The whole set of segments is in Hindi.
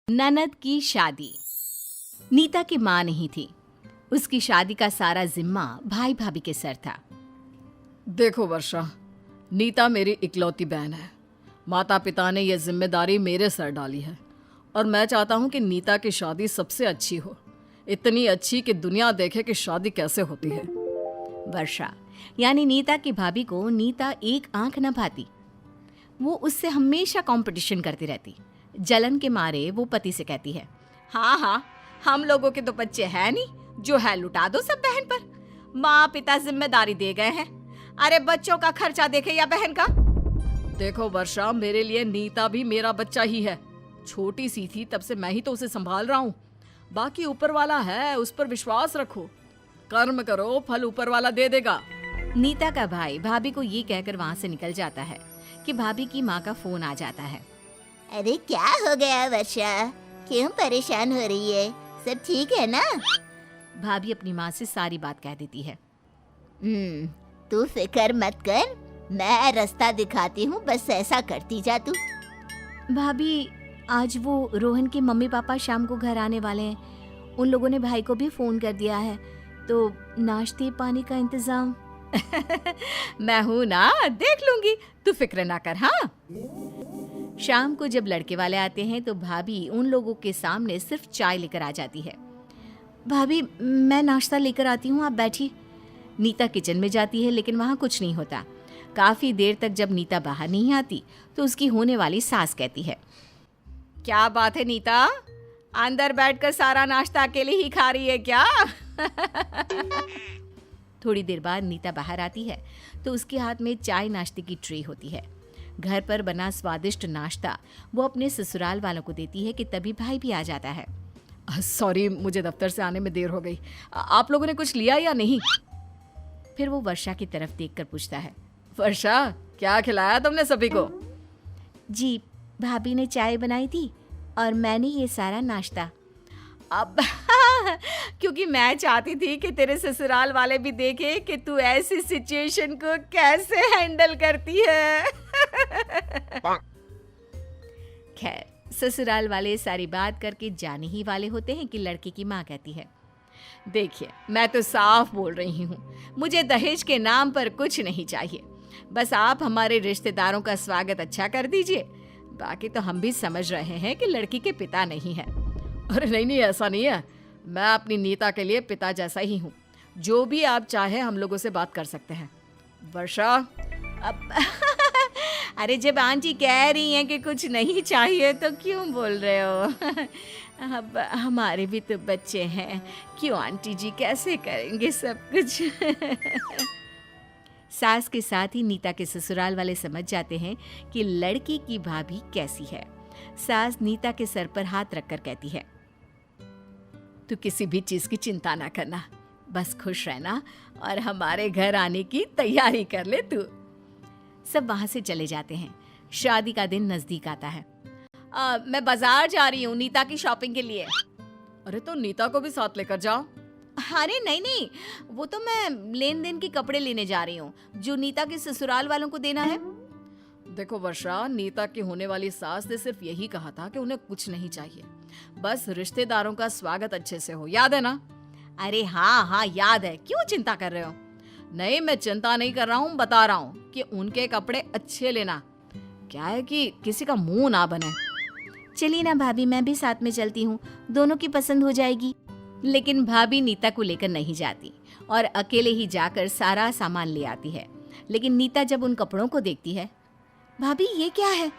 ननद की शादी। नीता की माँ नहीं थी। उसकी शादी का सारा जिम्मा भाई भाभी के सर था। देखो वर्षा, नीता मेरी इकलौती बहन है। माता पिता ने यह जिम्मेदारी मेरे सर डाली है और मैं चाहता हूँ कि नीता की शादी सबसे अच्छी हो, इतनी अच्छी कि दुनिया देखे कि शादी कैसे होती है। वर्षा यानी नीता की भाभी को नीता एक आंख न भाती। वो उससे हमेशा कंपटीशन करती रहती। जलन के मारे वो पति से कहती है, हाँ हाँ, हम लोगों के तो बच्चे हैं नहीं, जो है लुटा दो सब बहन पर। माँ पिता जिम्मेदारी दे गए हैं, अरे बच्चों का खर्चा देखे या बहन का। देखो वर्षा, मेरे लिए नीता भी मेरा बच्चा ही है। छोटी सी थी तब से मैं ही तो उसे संभाल रहा हूँ। बाकी ऊपर वाला है, उस पर विश्वास रखो, कर्म करो, फल ऊपर वाला दे देगा। नीता का भाई भाभी को ये कहकर वहाँ से निकल जाता है कि भाभी की माँ का फोन आ जाता है। अरे क्या हो गया वर्षा, क्यों परेशान हो रही है? सब ठीक है ना? भाभी अपनी माँ से सारी बात कह देती है। तू फिक्र मत कर, मैं रास्ता दिखाती हूँ, बस ऐसा करती जा तू। भाभी, आज वो रोहन के मम्मी पापा शाम को घर आने वाले हैं। उन लोगों ने भाई को भी फोन कर दिया है, तो नाश्ते पानी का इंतजाम मैं हूं ना, देख लूंगी, तू फिक्र ना कर। हाँ। शाम को जब लड़के वाले आते हैं तो भाभी उन लोगों के सामने सिर्फ चाय लेकर आ जाती है। भाभी, मैं नाश्ता लेकर आती हूँ, आप बैठिए। नीता किचन में जाती है लेकिन वहाँ कुछ नहीं होता। काफी देर तक जब नीता बाहर नहीं आती तो उसकी होने वाली सास कहती है, क्या बात है नीता, अंदर बैठकर सारा नाश्ता अकेले ही खा रही है क्या? थोड़ी देर बाद नीता बाहर आती है तो उसके हाथ में चाय नाश्ते की ट्रे होती है। घर पर बना स्वादिष्ट नाश्ता वो अपने ससुराल वालों को देती है कि तभी भाई भी आ जाता है। सॉरी, मुझे दफ्तर से आने में देर हो गई। आप लोगों ने कुछ लिया या नहीं? फिर वो वर्षा की तरफ देखकर पूछता है, वर्षा, क्या खिलाया तुमने सभी को? जी, भाभी ने चाय बनाई थी और मैंने ये सारा नाश्ता। अब क्योंकि मैं चाहती थी कि तेरे ससुराल वाले भी देखें कि तू ऐसी सिचुएशन को कैसे हैंडल करती है। खैर, ससुराल वाले सारी बात करके जाने ही वाले होते हैं कि लड़की की माँ कहती है, देखिए, मैं तो साफ बोल रही हूँ, मुझे दहेज के नाम पर कुछ नहीं चाहिए। बस आप हमारे रिश्तेदारों का स्वागत अच्छा कर दीजिए। बाकी तो हम भी समझ रहे हैं कि लड़की के पिता नहीं है। अरे नहीं, ऐसा नहीं है। मैं अपनी नीता के लिए पिता जैसा ही हूँ। जो भी आप चाहे हम लोगों से बात कर सकते हैं। वर्षा, अब अरे जब आंटी कह रही हैं कि कुछ नहीं चाहिए तो क्यों बोल रहे हो? अब हमारे भी तो बच्चे हैं, क्यों आंटी जी, कैसे करेंगे सब कुछ? सास के साथ ही नीता के ससुराल वाले समझ जाते हैं कि लड़की की भाभी कैसी है। सास नीता के सर पर हाथ रखकर कहती है, तू किसी भी चीज की चिंता ना करना, बस खुश रहना और हमारे घर आने की तैयारी कर ले तू। सब वहां से चले जाते हैं। शादी का दिन नजदीक आता है। मैं बाजार जा रही हूँ नीता की शॉपिंग के लिए। अरे तो नीता को भी साथ लेकर जाओ। अरे नहीं, वो तो मैं लेन देन के कपड़े लेने जा रही हूँ जो नीता के ससुराल वालों को देना है। देखो वर्षा, नीता की होने वाली सास ने सिर्फ यही कहा था कि उन्हें कुछ नहीं चाहिए, बस रिश्तेदारों का स्वागत अच्छे से हो, याद है ना? अरे हाँ, याद है, क्यों चिंता कर रहे हो? नहीं, मैं चिंता नहीं कर रहा हूँ, बता रहा हूँ कि उनके कपड़े अच्छे लेना। क्या है कि किसी का मुंह ना बने। चलिए ना भाभी, मैं भी साथ में चलती हूँ, दोनों की पसंद हो जाएगी। लेकिन भाभी नीता को लेकर नहीं जाती और अकेले ही जाकर सारा सामान ले आती है। लेकिन नीता जब उन कपड़ों को देखती है, भाभी ये क्या है?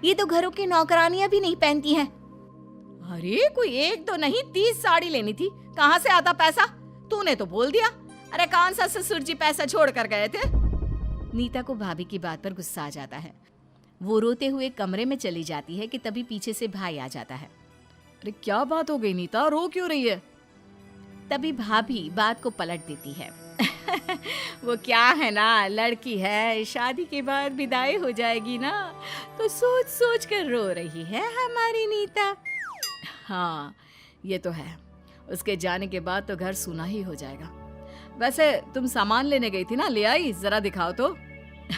ये तो घरों की नौकरानियां भी नहीं पहनती हैं। अरे कोई एक तो नहीं, 30 साड़ी लेनी थी, कहाँ से आता पैसा? तूने तो बोल दिया। अरे कौन सा ससुर जी पैसा छोड़ कर गए थे? नीता को भाभी की बात पर गुस्सा आ जाता है। वो रोते हुए कमरे में चली जाती है कि तभी पीछे से भाई आ जाता है। अरे क्या बात हो गई नीता, रो क्यों रही है? तभी भाभी बात को पलट देती है। वो क्या है ना, लड़की है, शादी के बाद विदाई हो जाएगी ना, तो सोच सोच कर रो रही है हमारी नीता। हाँ, ये तो है, उसके जाने के बाद तो घर सूना ही हो जाएगा। वैसे तुम सामान लेने गई थी ना, ले आई? जरा दिखाओ तो।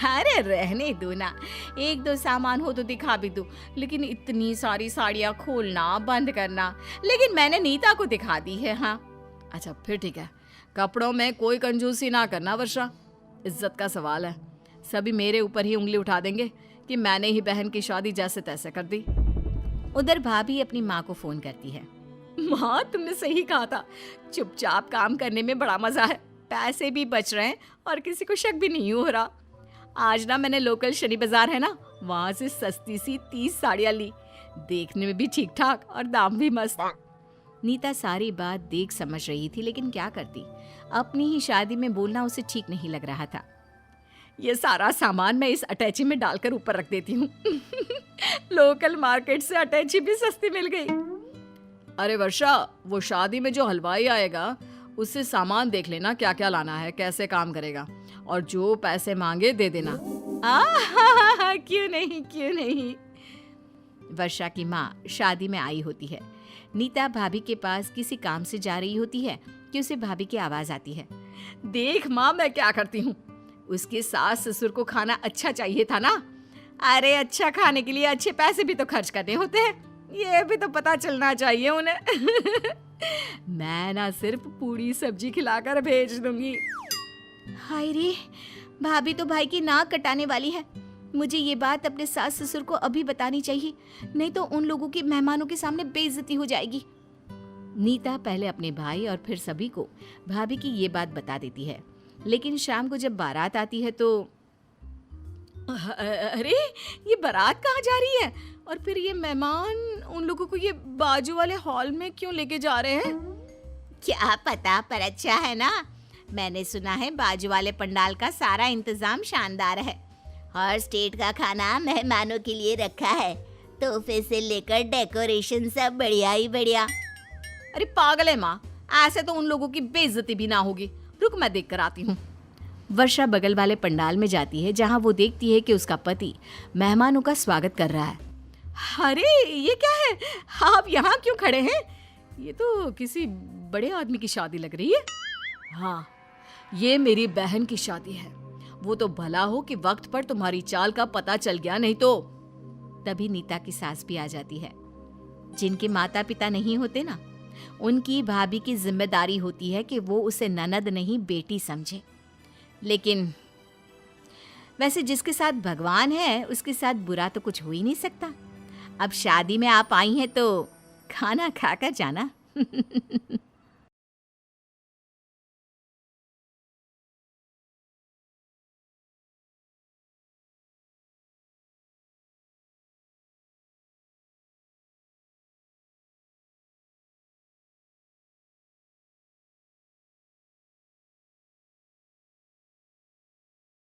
अरे रहने दो ना, एक दो सामान हो तो दिखा भी दो, लेकिन इतनी सारी साड़ियाँ खोलना बंद करना। लेकिन मैंने नीता को दिखा दी है। हाँ अच्छा फिर ठीक है, कपड़ों में कोई कंजूसी ना करना वर्षा, इज्जत का सवाल है। सभी मेरे ऊपर ही उंगली उठा देंगे कि मैंने ही बहन की शादी जैसे तैसे कर दी। उधर भाभी अपनी माँ को फोन करती है। माँ तुमने सही कहा था, चुपचाप काम करने में बड़ा मजा है, पैसे भी बच रहे हैं और किसी को शक भी नहीं हो रहा। आज ना मैंने लोकल शनि बाजार है ना, वहां से सस्ती सी 30 साड़ियाँ ली, देखने में भी ठीक ठाक और दाम भी मस्त। नीता सारी बात देख समझ रही थी, लेकिन क्या करती, अपनी ही शादी में बोलना उसे ठीक नहीं लग रहा था। ये सारा सामान मैं इस अटैची में डालकर ऊपर रख देती हूँ। लोकल मार्केट से अटैची भी सस्ती मिल गई। अरे वर्षा, वो शादी में जो हलवाई आएगा उससे सामान देख लेना क्या क्या लाना है, कैसे काम करेगा, और जो पैसे मांगे दे देना। क्यों नहीं क्यों नहीं। वर्षा की माँ शादी में आई होती है। नीता भाभी के पास किसी काम से जा रही होती है कि उसे भाभी की आवाज आती है। देख माँ मैं क्या करती हूँ, उसके सास ससुर को खाना अच्छा चाहिए था ना। अरे अच्छा खाने के लिए अच्छे पैसे भी तो खर्च करने होते हैं, ये भी तो पता चलना चाहिए उन्हें। मैं ना सिर्फ पूरी सब्जी खिलाकर भेज दूंगी। हाय रे, भाभी तो भाई की नाक कटाने वाली है। मुझे ये बात अपने सास ससुर को अभी बतानी चाहिए, नहीं तो उन लोगों की मेहमानों के सामने बेइज्जती हो जाएगी। नीता पहले अपने भाई और फिर सभी को भाभी की ये बात बता देती है, लेकिन शाम को जब बारात आती है तो अरे ये बारात कहाँ जा रही है, और फिर ये मेहमान उन लोगों को ये बाजू वाले हॉल में क्यों लेके जा रहे हैं? क्या पता, पर अच्छा है ना। मैंने सुना है बाजू वाले पंडाल का सारा इंतजाम शानदार है। हर स्टेट का खाना मेहमानों के लिए रखा है, तोहफे से लेकर डेकोरेशन सब बढ़िया ही बढ़िया। अरे पागल है माँ, ऐसे तो उन लोगों की बेइज्जती भी ना होगी। रुक मैं देख कर आती हूँ। वर्षा बगल वाले पंडाल में जाती है, जहाँ वो देखती है कि उसका पति मेहमानों का स्वागत कर रहा है। अरे ये क्या है, आप यहाँ क्यों खड़े हैं? ये तो किसी बड़े आदमी की शादी लग रही है। हाँ, ये मेरी बहन की शादी है। वो तो भला हो कि वक्त पर तुम्हारी चाल का पता चल गया, नहीं तो। तभी नीता की सास भी आ जाती है। जिनके माता पिता नहीं होते ना, उनकी भाभी की जिम्मेदारी होती है कि वो उसे ननद नहीं बेटी समझे। लेकिन वैसे जिसके साथ भगवान है उसके साथ बुरा तो कुछ हो ही नहीं सकता। अब शादी में आप आई हैं तो खाना खाकर जाना।